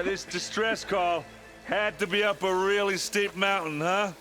This distress call had to be up a really steep mountain, huh?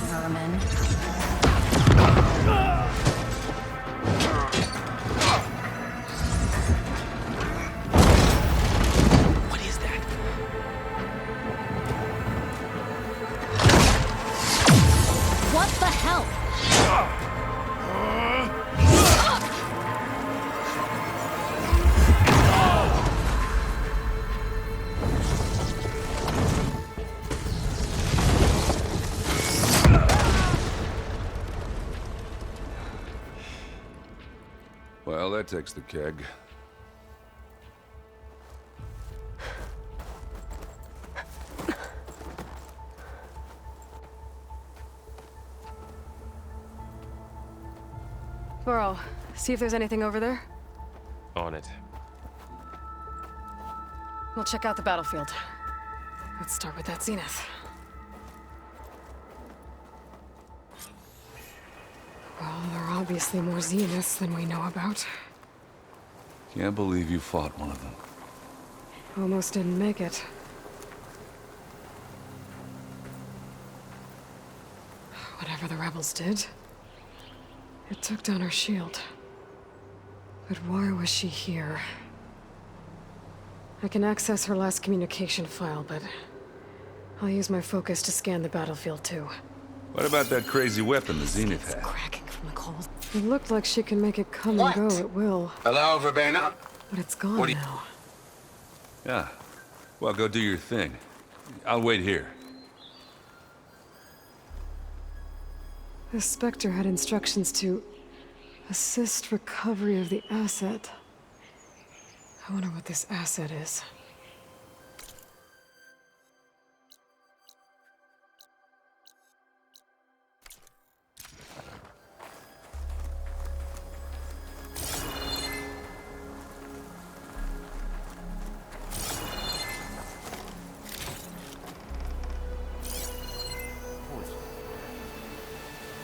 Vermin. What is that? What the hell? Well, that takes the keg. Burrow, see if there's anything over there. On it. We'll check out the battlefield. Let's start with that zenith. Well, there are obviously more zeniths than we know about. Can't believe you fought one of them. Almost didn't make it. Whatever the rebels did, it took down her shield. But why was she here? I can access her last communication file, but I'll use my focus to scan the battlefield too. What about that crazy weapon the Zenith It's had? cracking from the cold. It looked like she can make it come and go at will, Hello, Verbena? but it's gone What do you- now. Yeah. Well, go do your thing. I'll wait here. The Spectre had instructions to assist recovery of the asset. I wonder what this asset is.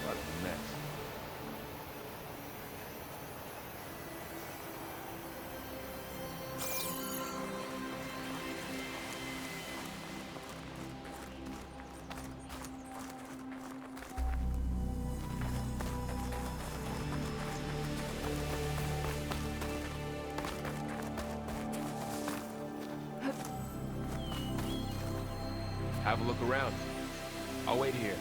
What a mess. Have a look around. I'll wait here.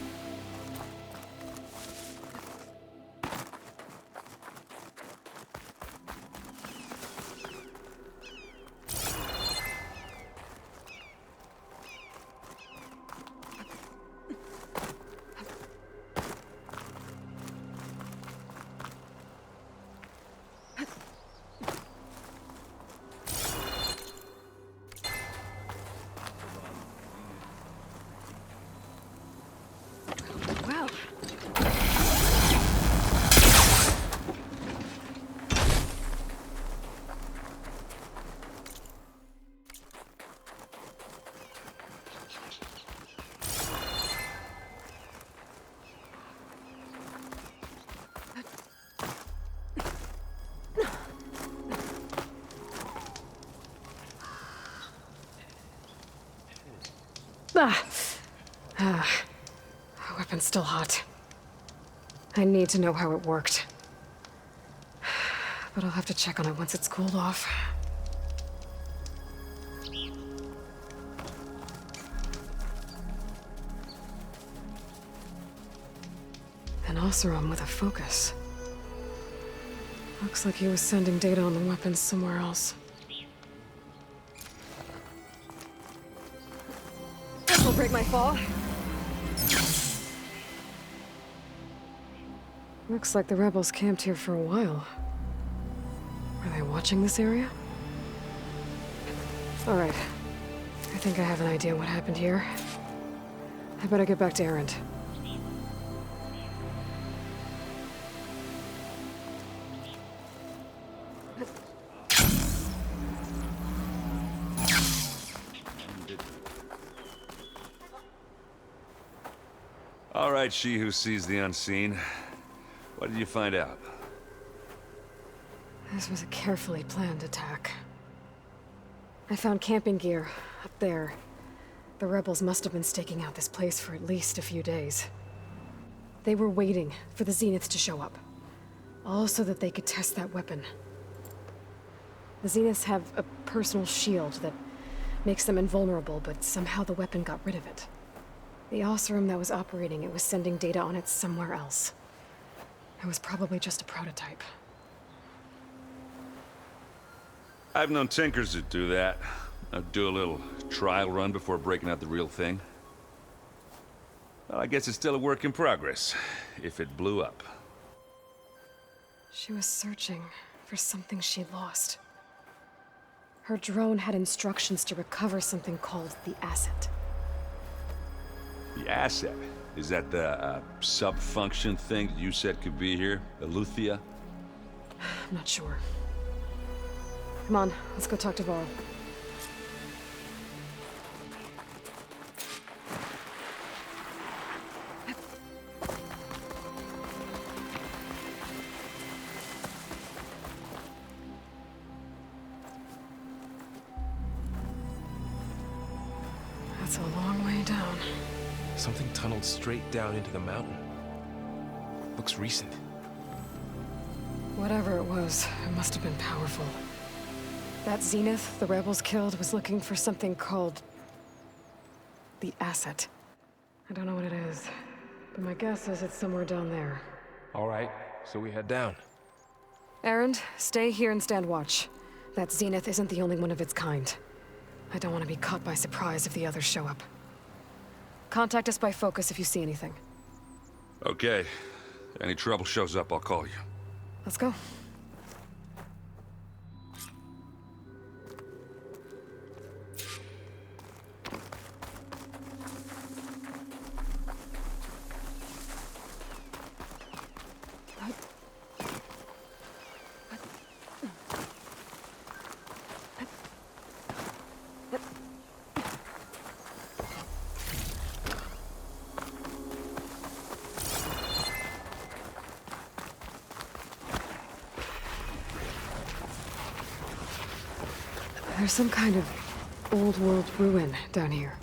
Well, weapon's still hot. I need to know how it worked. But I'll have to check on it once it's cooled off. An Oseram with a focus. Looks like he was sending data on the weapons somewhere else. This'll break my fall. Looks like the rebels camped here for a while. Were they watching this area? All right. I think I have an idea what happened here. I better get back to Erend. All right, she who sees the unseen. What did you find out? This was a carefully planned attack. I found camping gear up there. The rebels must have been staking out this place for at least a few days. They were waiting for the Zeniths to show up, all so that they could test that weapon. The Zeniths have a personal shield that makes them invulnerable, but somehow the weapon got rid of it. The Oseram that was operating it was sending data on it somewhere else. It was probably just a prototype. I've known tinkers that do that. I'd do a little trial run before breaking out the real thing. Well, I guess it's still a work in progress, if it blew up. She was searching for something she'd lost. Her drone had instructions to recover something called the asset. The asset? Is that the sub-function thing that you said could be here? Eleuthia? I'm not sure. Come on, let's go talk to Varl. That's a long way down. Something tunneled straight down into the mountain. Looks recent. Whatever it was, it must have been powerful. That Zenith the rebels killed was looking for something called the asset. I don't know what it is, but my guess is it's somewhere down there. All right, so we head down. Erend, stay here and stand watch. That Zenith isn't the only one of its kind. I don't want to be caught by surprise if the others show up. Contact us by focus if you see anything. Okay. Any trouble shows up, I'll call you. Let's go. There's some kind of old-world ruin down here.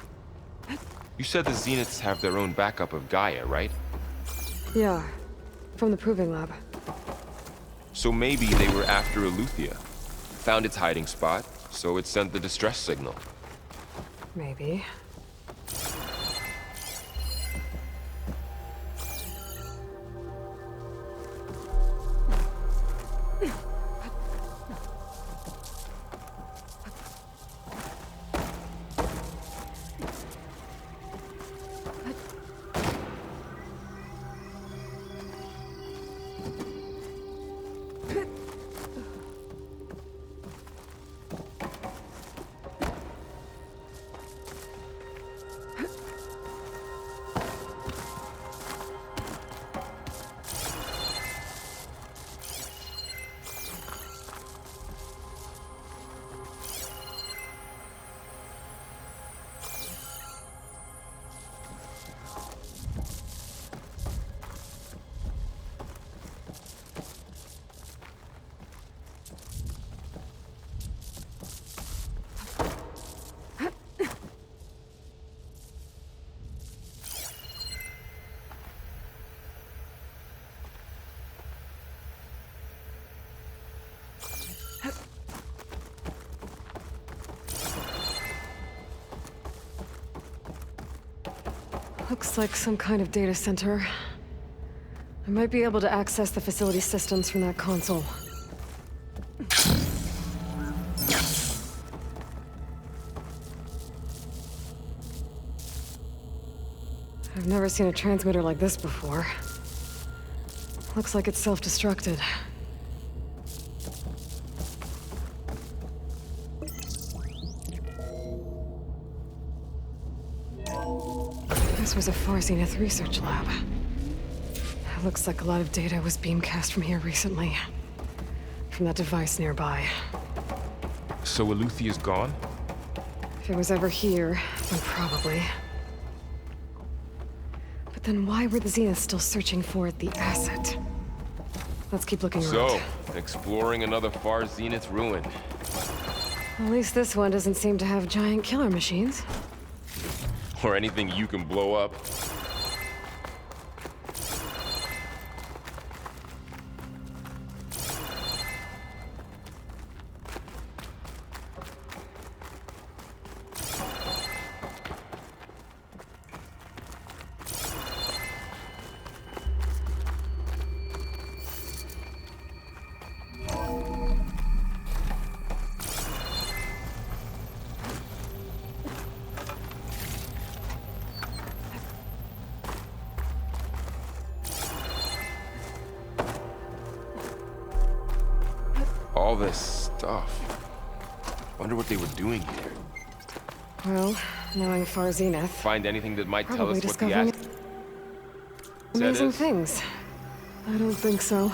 You said the Zeniths have their own backup of Gaia, right? Yeah, from the Proving Lab. So maybe they were after Eleuthia. Found its hiding spot, so it sent the distress signal. Maybe. Looks like some kind of data center. I might be able to access the facility systems from that console. I've never seen a transmitter like this before. Looks like it's self-destructed. This was a Far Zenith research lab. It looks like a lot of data was beamcast from here recently. From that device nearby. So Eluthia's gone? If it was ever here, then probably. But then why were the Zeniths still searching for the asset? Let's keep looking around. So, exploring another Far Zenith ruin. At least this one doesn't seem to have giant killer machines. Or anything you can blow up. All this stuff. Wonder what they were doing here. Well, knowing Far Zenith, Find anything that might tell probably us what the discovering asset amazing is? things. I don't think so.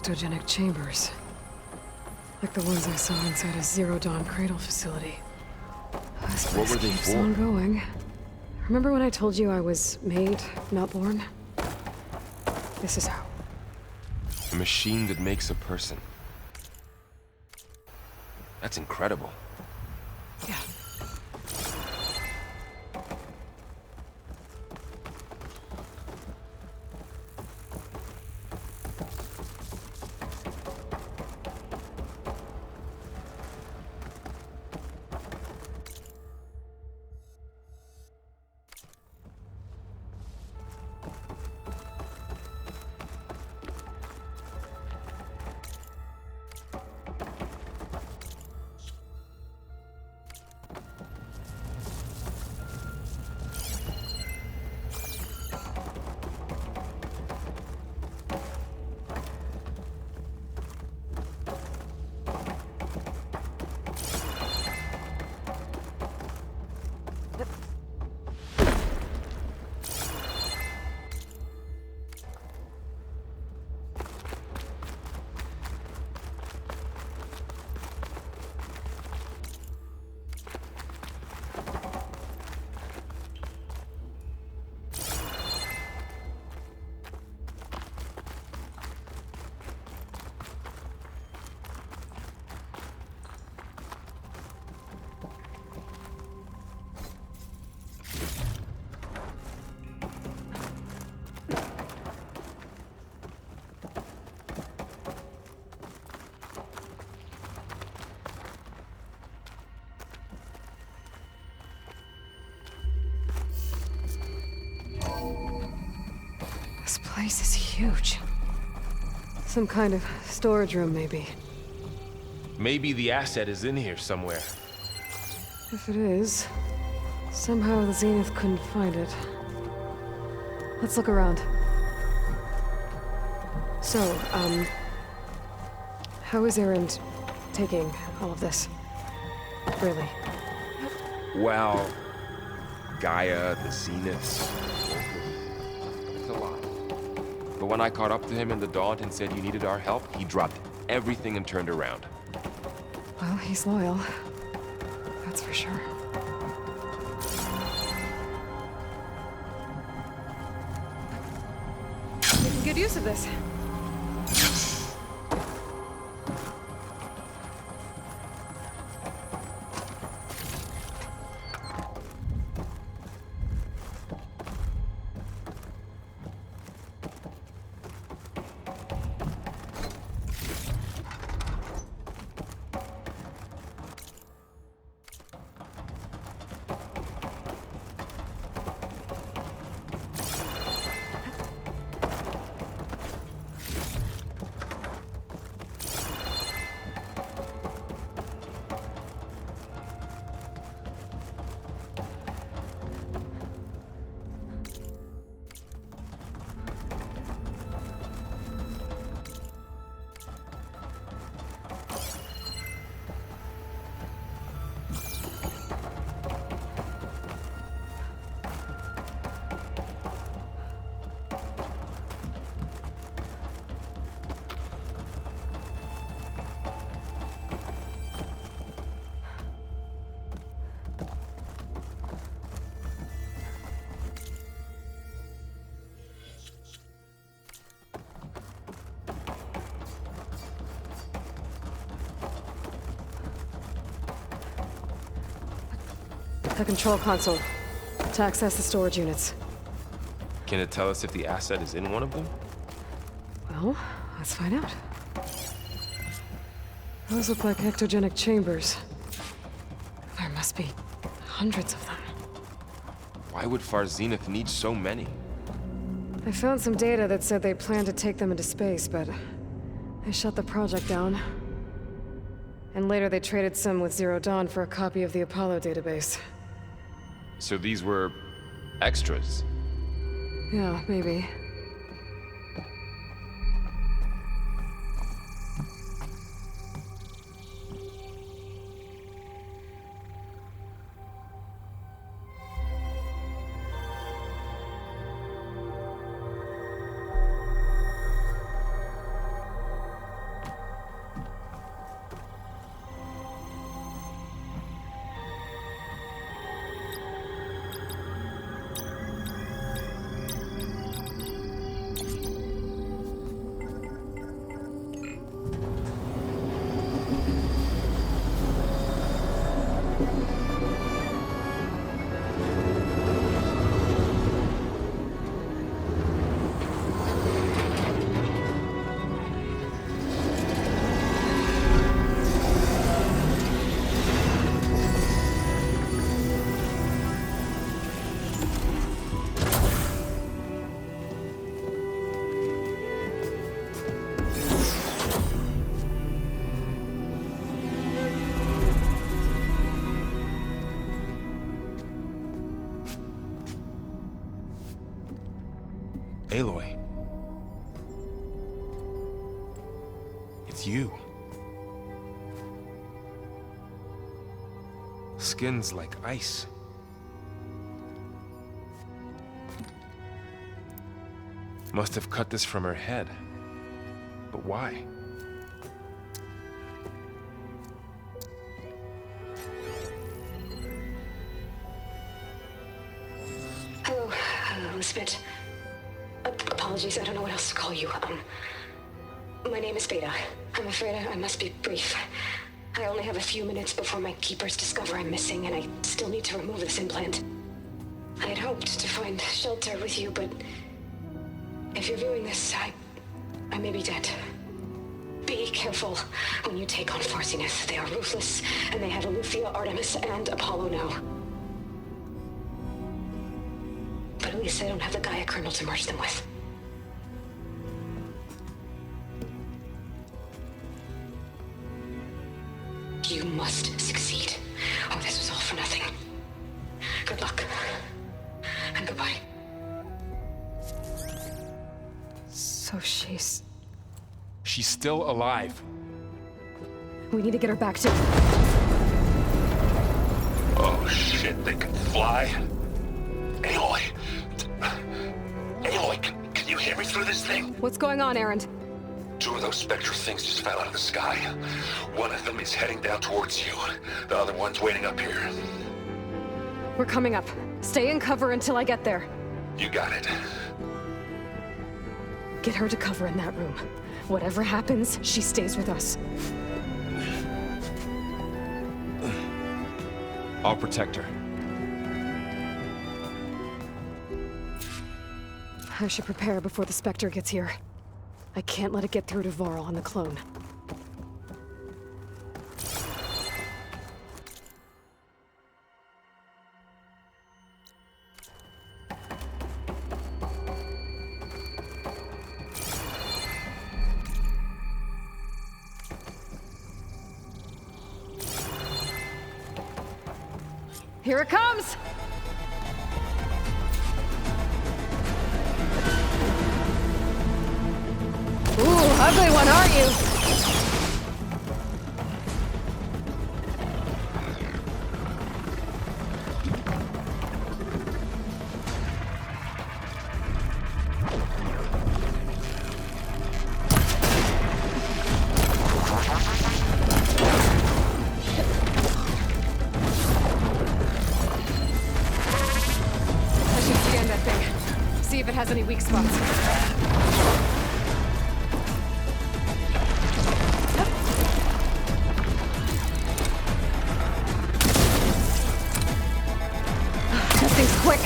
Ectogenic chambers. Like the ones I saw inside a Zero Dawn cradle facility. This What place were they keeps for? on going. Remember when I told you I was made, not born? This is how. A machine that makes a person. That's incredible. Yeah. This place is huge. Some kind of storage room, maybe. Maybe the asset is in here somewhere. If it is, somehow the Zenith couldn't find it. Let's look around. So, how is Erend taking all of this? Really? Well, Gaia, the Zeniths. It's a lot. But when I caught up to him in the Daunt and said you needed our help, he dropped everything and turned around. Well, he's loyal. That's for sure. Making good use of this. The control console. To access the storage units. Can it tell us if the asset is in one of them? Well, let's find out. Those look like ectogenic chambers. There must be hundreds of them. Why would Far Zenith need so many? I found some data that said they planned to take them into space, but they shut the project down. And later they traded some with Zero Dawn for a copy of the Apollo database. So these were extras. Yeah, maybe. Aloy. It's you. Skin's like ice. Must have cut this from her head. But why? Hello, Spit. Apologies, I don't know what else to call you. My name is Beta. I'm afraid I must be brief. I only have a few minutes before my keepers discover I'm missing, and I still need to remove this implant. I had hoped to find shelter with you, but if you're viewing this, I may be dead. Be careful when you take on Far Zenith. They are ruthless, and they have Eleuthia, Artemis, and Apollo now. But at least I don't have the Gaia kernel to merge them with. You must succeed. Oh, this was all for nothing. Good luck. And goodbye. So she's... She's still alive. We need to get her back to... Oh shit, they can fly? Aloy! Aloy, can you hear me through this thing? What's going on, Erend? 2 of those spectral things just fell out of the sky. One of them is heading down towards you. The other one's waiting up here. We're coming up. Stay in cover until I get there. You got it. Get her to cover in that room. Whatever happens, she stays with us. I'll protect her. I should prepare before the Spectre gets here. I can't let it get through to Varl on the clone. Here it comes! Ooh, ugly one, aren't you? I should scan that thing. See if it has any weak spots. Quick!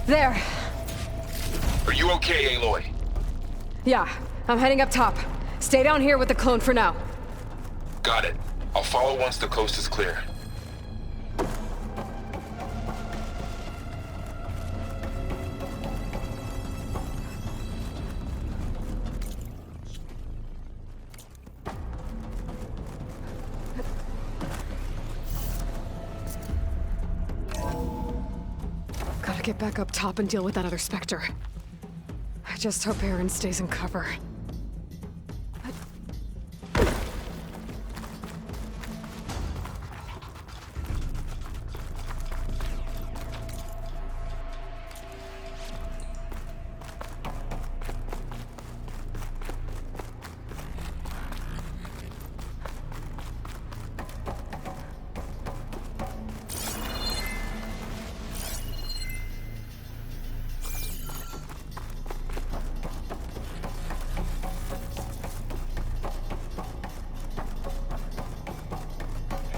There. Are you okay, Aloy? Yeah, I'm heading up top. Stay down here with the clone for now. Got it. I'll follow once the coast is clear. Gotta get back up top and deal with that other Spectre. I just hope Erend stays in cover.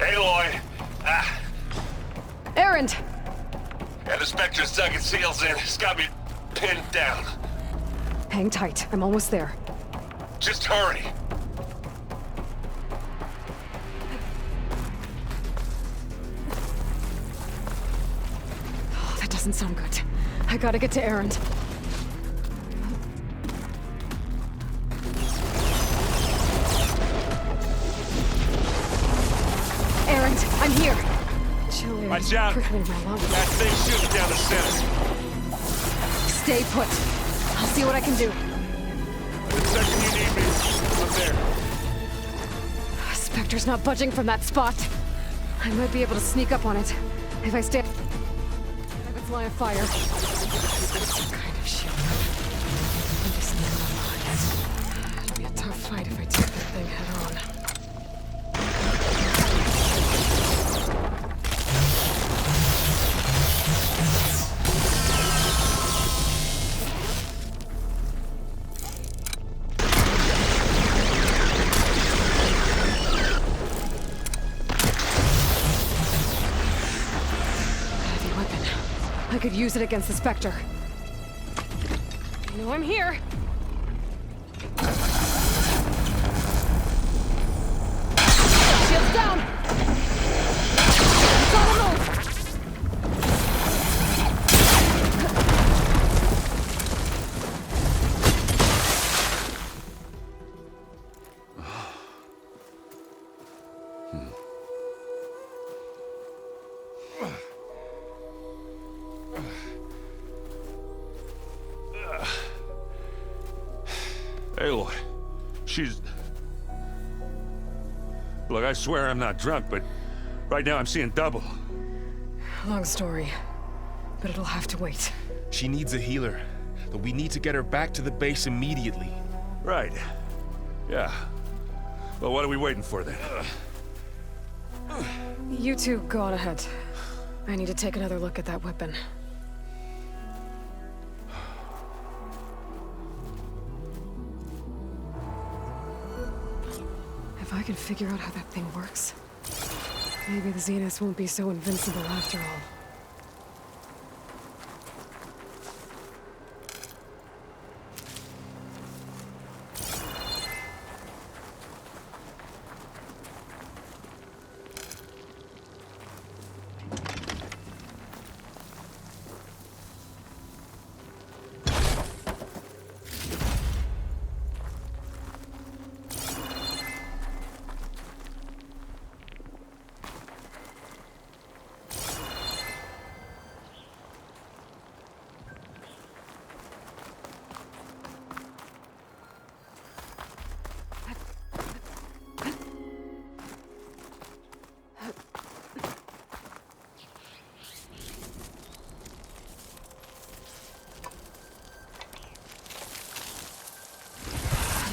Aloy! Ah, Erend! and the Spectre's dug its heels in. It's got me pinned down. Hang tight. I'm almost there. Just hurry. Oh, that doesn't sound good. I gotta get to Erend. Erend, I'm here. Chill air Watch out. prickling my lungs. That thing's shooting down the center. Stay put. I'll see what I can do. The second you need me, I'm there. Spectre's not budging from that spot. I might be able to sneak up on it if I stay. Have its line of fire. Some kind of shield. I need to sneak on lines. It'll be a tough fight if I take that thing head on. I could use it against the Spectre. You know I'm here. Shields down! It's on the move! Aloy, she's... Look, I swear I'm not drunk, but right now I'm seeing double. Long story, but it'll have to wait. She needs a healer, but we need to get her back to the base immediately. Right. Yeah. Well, what are we waiting for then? You two go on ahead. I need to take another look at that weapon. If I can figure out how that thing works, maybe the Zeniths won't be so invincible after all.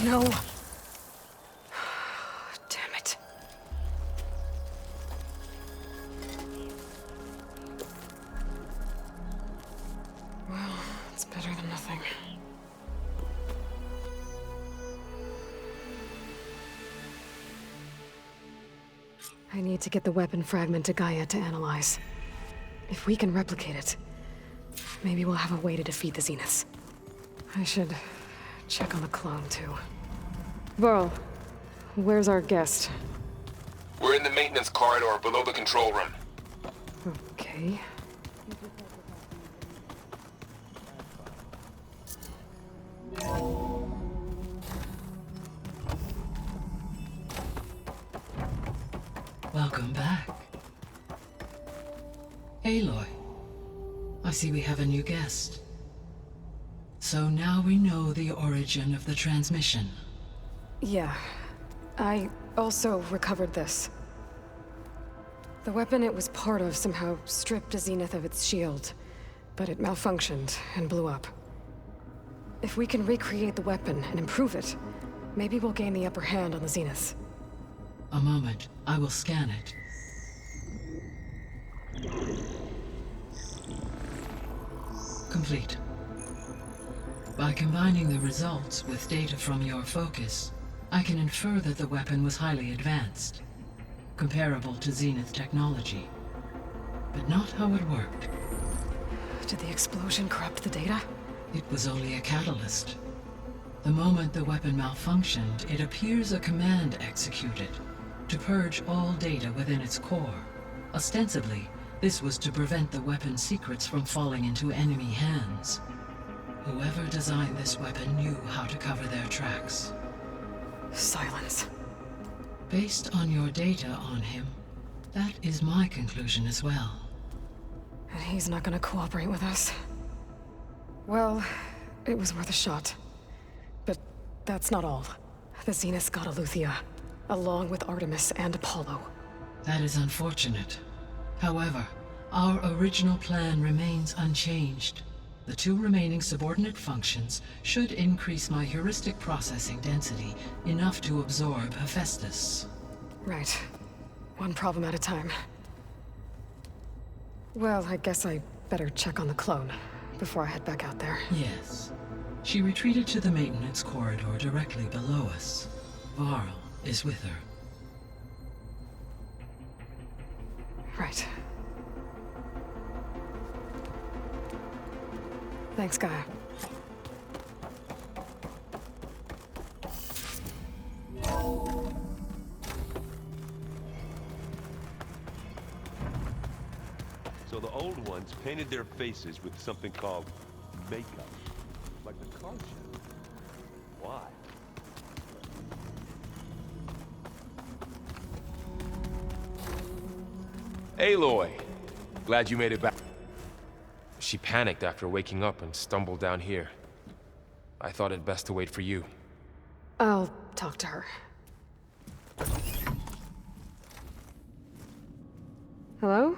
No. Damn it. Well, it's better than nothing. I need to get the weapon fragment to Gaia to analyze. If we can replicate it, maybe we'll have a way to defeat the Zeniths. I should check on the clone, too. Varl, where's our guest? We're in the maintenance corridor below the control room. Okay. Welcome back. Aloy, I see we have a new guest. So now we know the origin of the transmission. Yeah. I also recovered this. The weapon it was part of somehow stripped a Zenith of its shield, but it malfunctioned and blew up. If we can recreate the weapon and improve it, maybe we'll gain the upper hand on the Zeniths. A moment, I will scan it. Complete. By combining the results with data from your focus, I can infer that the weapon was highly advanced, comparable to Zenith technology, but not how it worked. Did the explosion corrupt the data? It was only a catalyst. The moment the weapon malfunctioned, it appears a command executed to purge all data within its core. Ostensibly, this was to prevent the weapon's secrets from falling into enemy hands. Whoever designed this weapon knew how to cover their tracks. Silence. Based on your data on him, that is my conclusion as well. And he's not gonna cooperate with us. Well, it was worth a shot. But that's not all. The Zeniths got Eleuthia, along with Artemis and Apollo. That is unfortunate. However, our original plan remains unchanged. The 2 remaining subordinate functions should increase my heuristic processing density enough to absorb Hephaestus. Right. One problem at a time. Well, I guess I better check on the clone before I head back out there. Yes. She retreated to the maintenance corridor directly below us. Varl is with her. Right. Thanks, Gaia. So the old ones painted their faces with something called makeup. Like the car show. Why? Aloy! Glad you made it back. She panicked after waking up and stumbled down here. I thought it best to wait for you. I'll talk to her. Hello?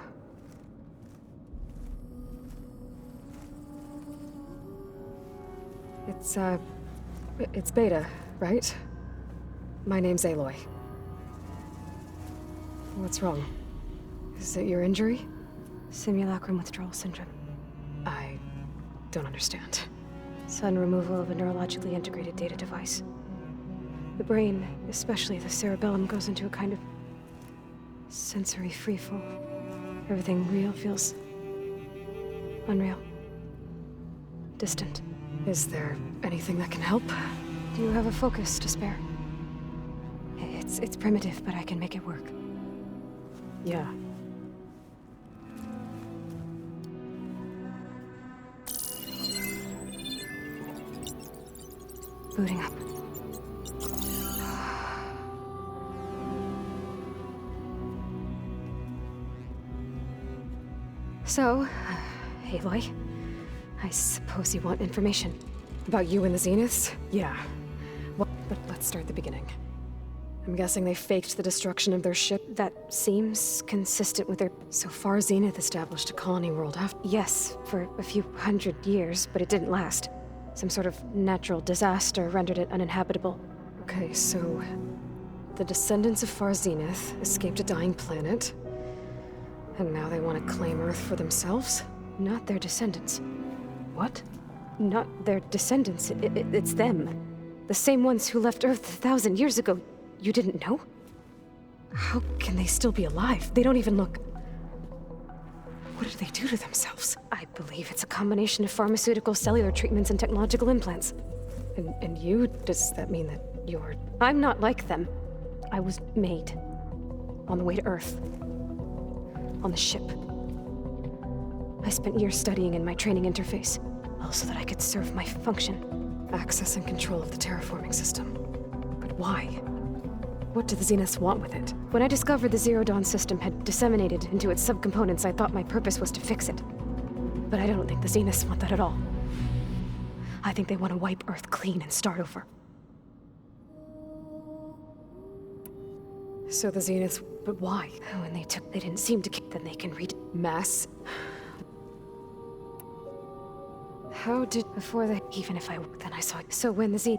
It's Beta, right? My name's Aloy. What's wrong? Is it your injury? Simulacrum withdrawal syndrome. I don't understand. Sudden removal of a neurologically integrated data device. The brain, especially the cerebellum, goes into a kind of sensory freefall. Everything real feels unreal. Distant. Is there anything that can help? Do you have a focus to spare? It's primitive, but I can make it work. Yeah. Booting up. So, Aloy, I suppose you want information. About you and the Zeniths? Yeah. Well, but let's start at the beginning. I'm guessing they faked the destruction of their ship. That seems consistent with their... So far, Zenith established a colony world after... Yes, for a few hundred years, but it didn't last. Some sort of natural disaster rendered it uninhabitable. Okay, so... the descendants of Far Zenith escaped a dying planet, and now they want to claim Earth for themselves? Not their descendants. What? Not their descendants. It's them. The same ones who left Earth 1,000 years ago. You didn't know? How can they still be alive? They don't even look... What did they do to themselves? I believe it's a combination of pharmaceutical, cellular treatments, and technological implants. And you? Does that mean that you're... I'm not like them. I was made. On the way to Earth. On the ship. I spent years studying in my training interface, all so that I could serve my function. Access and control of the terraforming system. But why? What do the Zeniths want with it? When I discovered the Zero Dawn system had disseminated into its subcomponents, I thought my purpose was to fix it. But I don't think the Zeniths want that at all. I think they want to wipe Earth clean and start over. So the Zeniths... but why? When they didn't seem to care, then they can read... Mass? How did... Before they... Even if I... Then I saw... So when the Z...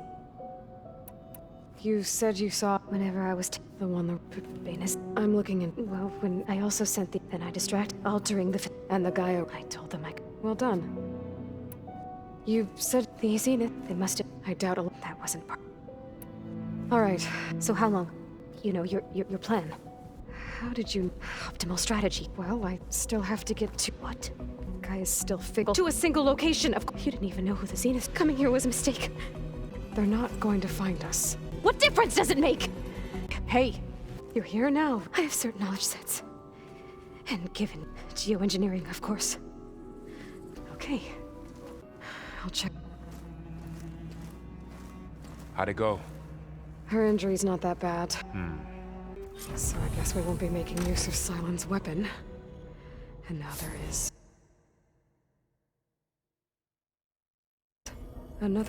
You said you saw... Whenever I was... The one the... Venus... I'm looking in... Well, when I also sent the... Then I altering the... And the guy... I told them I... Well done. You said... The Zenith... They must have... I doubt a... That wasn't part... Alright. So how long? You know, your plan. How did you... Optimal strategy. Well, I still have to get to... What? Guy is still fixed... To a single location, of course. You didn't even know who the Zenith... Coming here was a mistake. They're not going to find us. What difference does it make? Hey, you're here now. I have certain knowledge sets. And given geoengineering, of course. Okay. I'll check. How'd it go? Her injury's not that bad. So I guess we won't be making use of Cylon's weapon. And now there is... another...